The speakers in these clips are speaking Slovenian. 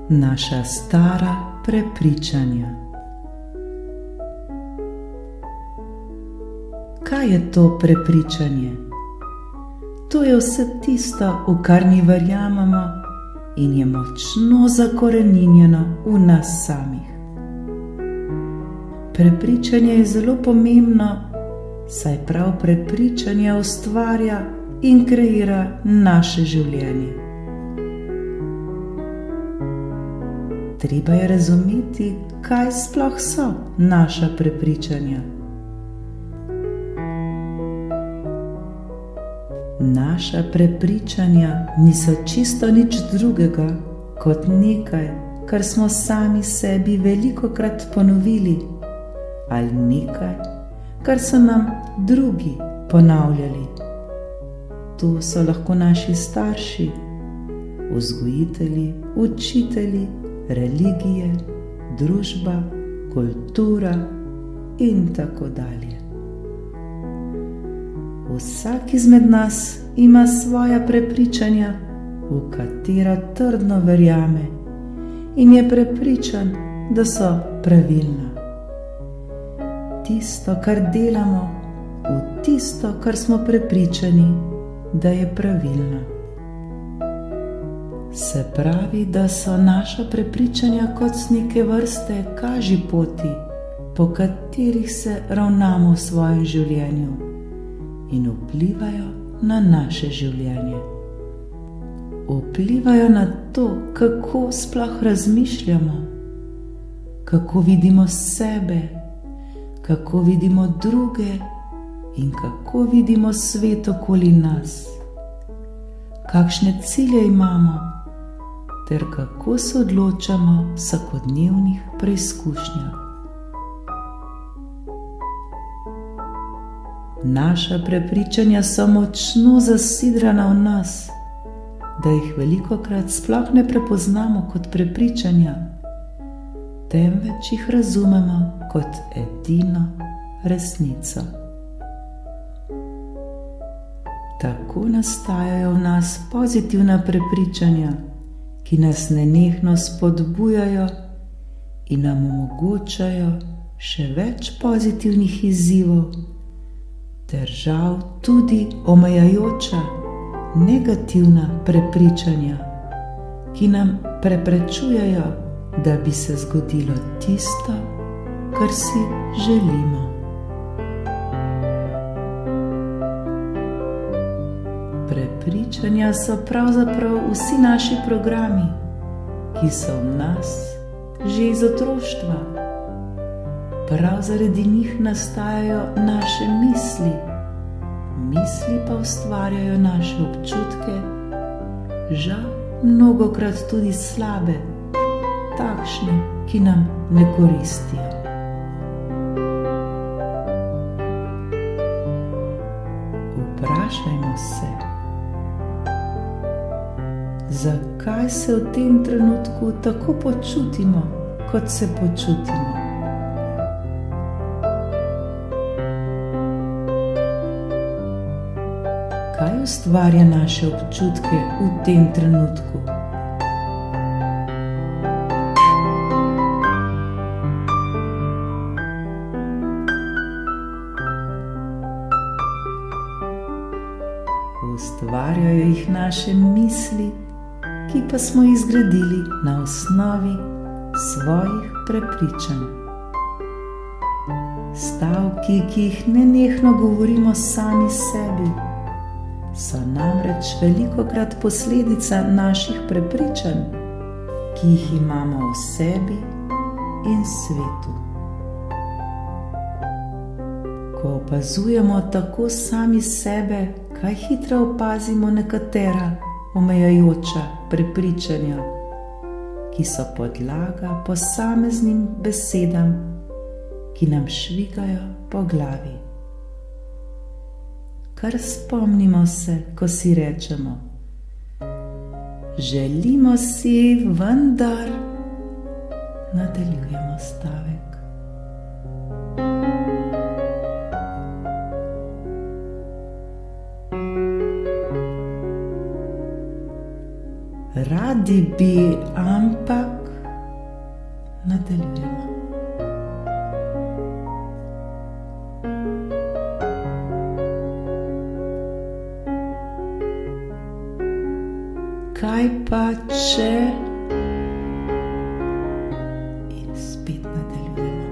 naša stara prepričanja. Kaj je to prepričanje? To je vse tisto, v kar mi verjamemo in je močno zakoreninjeno v nas samih. Prepričanje je zelo pomembno, saj prav prepričanje ustvarja in kreira naše življenje. Treba je razumeti, kaj sploh so naša prepričanja. Naša prepričanja niso čisto nič drugega kot nekaj, kar smo sami sebi velikokrat ponovili, ali nekaj, kar so nam drugi ponavljali. To so lahko naši starši, vzgojitelji, učitelji, religije, družba, kultura in tako dalje. Vsak izmed nas ima svoja prepričanja, v katera trdno verjame in je prepričan, da so pravilna. Tisto, kar delamo, v tisto, kar smo prepričani, da je pravilno. Se pravi, da so naša prepričanja kot neke vrste kažipoti, po katerih se ravnamo v svojem življenju in vplivajo na naše življenje. Vplivajo na to, kako sploh razmišljamo, kako vidimo sebe, kako vidimo druge in kako vidimo svet okoli nas, kakšne cilje imamo ter kako se odločamo v vsakodnevnih preizkušnjah. Naša prepričanja so močno zasidrana v nas, da jih velikokrat sploh ne prepoznamo kot prepričanja, temveč jih razumemo kot edino resnico. Tako nastajajo v nas pozitivna prepričanja, ki nas nenehno spodbujajo in nam omogočajo še več pozitivnih izzivov, ter žal tudi omejujoča, negativna prepričanja, ki nam preprečujejo, da bi se zgodilo tisto, kar si želimo. Prepričanja so pravzaprav vsi naši programi, ki so v nas že iz otroštva. Prav zaradi njih nastajajo naše misli, misli pa ustvarjajo naše občutke, žal mnogokrat tudi slabe, takšne, ki nam ne koristijo. Vprašajmo se, zakaj se v tem trenutku tako počutimo, kot se počutimo. Kaj ustvarja naše občutke v tem trenutku? Ustvarjajo jih naše misli, ki pa smo jih zgradili na osnovi svojih prepričanj. Stavki, ki jih nenehno govorimo sami sebi, so namreč velikokrat posledica naših prepričanj, ki jih imamo o sebi in svetu. Ko opazujemo tako sami sebe, kaj hitro opazimo nekatera omejujoča prepričanja, ki so podlaga posameznim besedam, ki nam švigajo po glavi. Kar spomnimo se, ko si rečemo: želimo si, vendar nadaljujemo stavek. Radi bi, ampak kaj pa če? In spet nadaljujemo.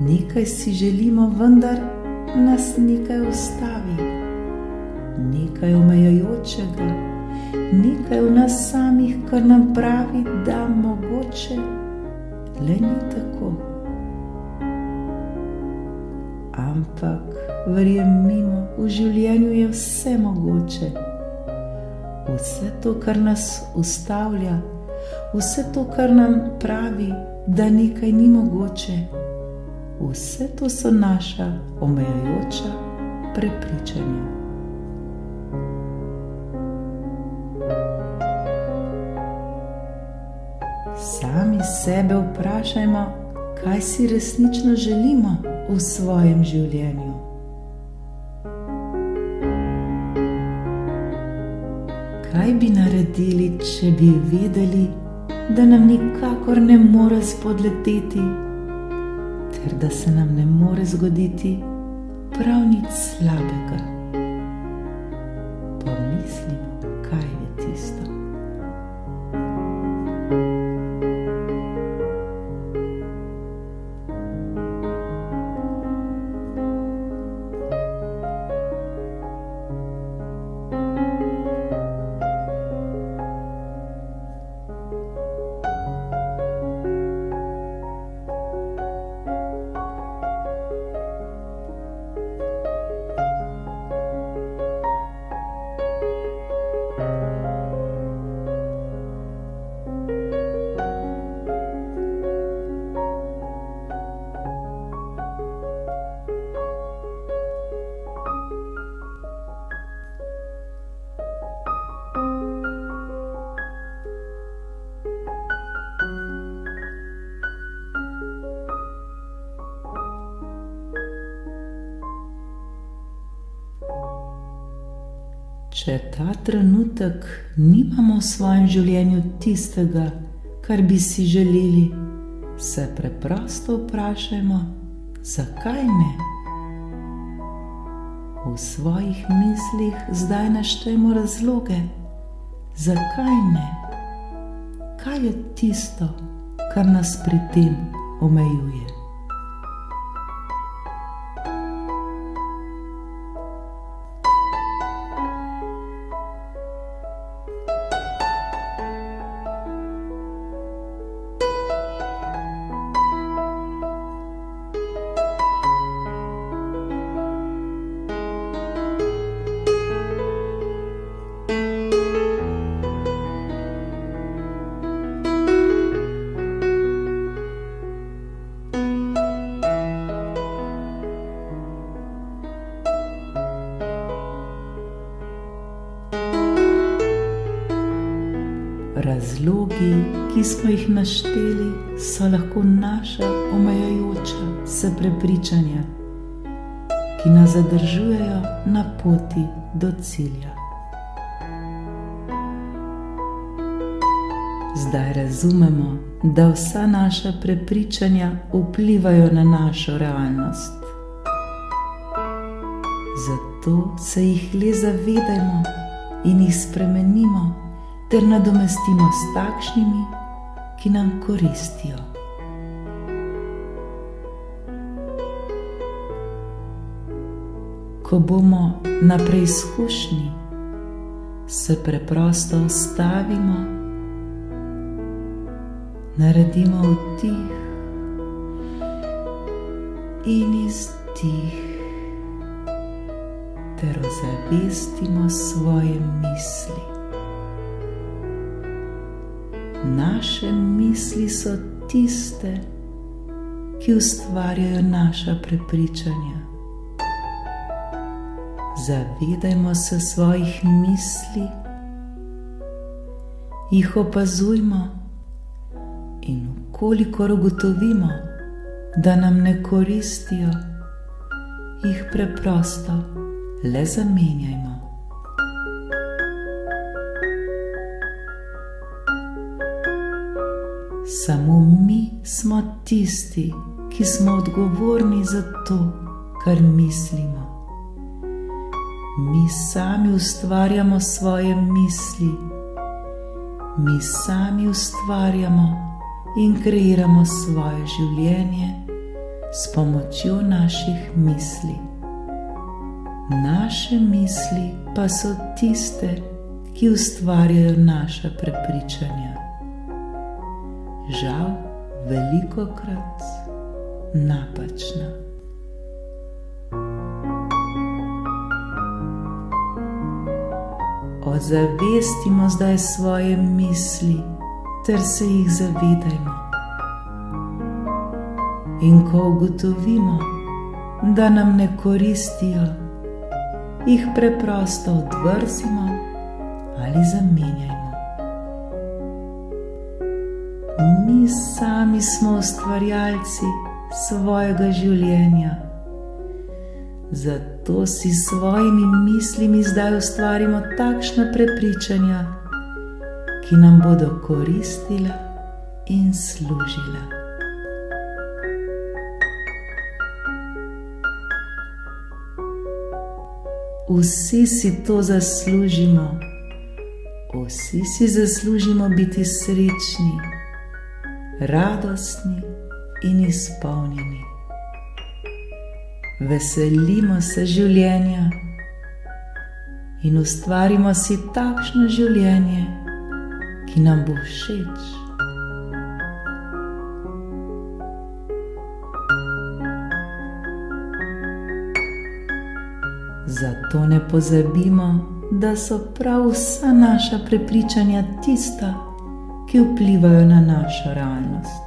Nekaj si želimo, vendar nas nekaj ustavi. Nekaj omejujočega, nekaj v nas samih, kar nam pravi, da mogoče le ni tako. Ampak verjemimo, v življenju je vse mogoče. Vse to, kar nas ustavlja, vse to, kar nam pravi, da nekaj ni mogoče, vse to so naša omejujoča prepričanja. Sami sebe vprašajmo, kaj si resnično želimo v svojem življenju. Kaj bi naredili, če bi vedeli, da nam nikakor ne more spodleteti, ter da se nam ne more zgoditi prav nič slabega? Pomislimo, kaj je tisto. Če ta trenutek nimamo v svojem življenju tistega, kar bi si želeli, se preprosto vprašajmo, zakaj ne? V svojih mislih zdaj naštejmo razloge, zakaj ne? Kaj je tisto, kar nas pri tem omejuje? Razlogi, ki smo jih našteli, so lahko naša omejujoča se prepričanja, ki nas zadržujejo na poti do cilja. Zdaj razumemo, da vsa naša prepričanja vplivajo na našo realnost. Zato se jih le zavedajmo in jih spremenimo, ter nadomestimo s takšnimi, ki nam koristijo. Ko bomo na preizkušnji, se preprosto ustavimo, naredimo vdih in izdih ter ozavestimo svoje misli. Naše misli so tiste, ki ustvarjajo naša prepričanja. Zavedajmo se svojih misli, jih opazujmo in kolikor ugotovimo, da nam ne koristijo, jih preprosto le zamenjajmo. Samo mi smo tisti, ki smo odgovorni za to, kar mislimo. Mi sami ustvarjamo svoje misli. Mi sami ustvarjamo in kreiramo svoje življenje s pomočjo naših misli. Naše misli pa so tiste, ki ustvarjajo naša prepričanja. Žal, velikokrat napačna. Ozavestimo zdaj svoje misli ter se jih zavedajmo. In ko ugotovimo, da nam ne koristijo, jih preprosto odvrzimo ali zamenjajmo. Mi sami smo ustvarjalci svojega življenja, zato si s svojimi mislimi zdaj ustvarimo takšna prepričanja, ki nam bodo koristila in služila. Vsi si to zaslužimo. Vsi si zaslužimo biti srečni, radostni in izpolnjeni. Veselimo se življenja in ustvarimo si takšno življenje, ki nam bo všeč. Zato ne pozabimo, da so prav vsa naša prepričanja tista, ki vplivajo na našo realnost.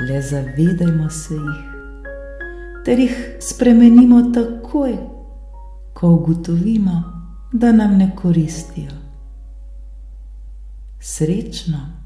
Le zavedajmo se jih, ter jih spremenimo takoj, ko ugotovimo, da nam ne koristijo. Srečno!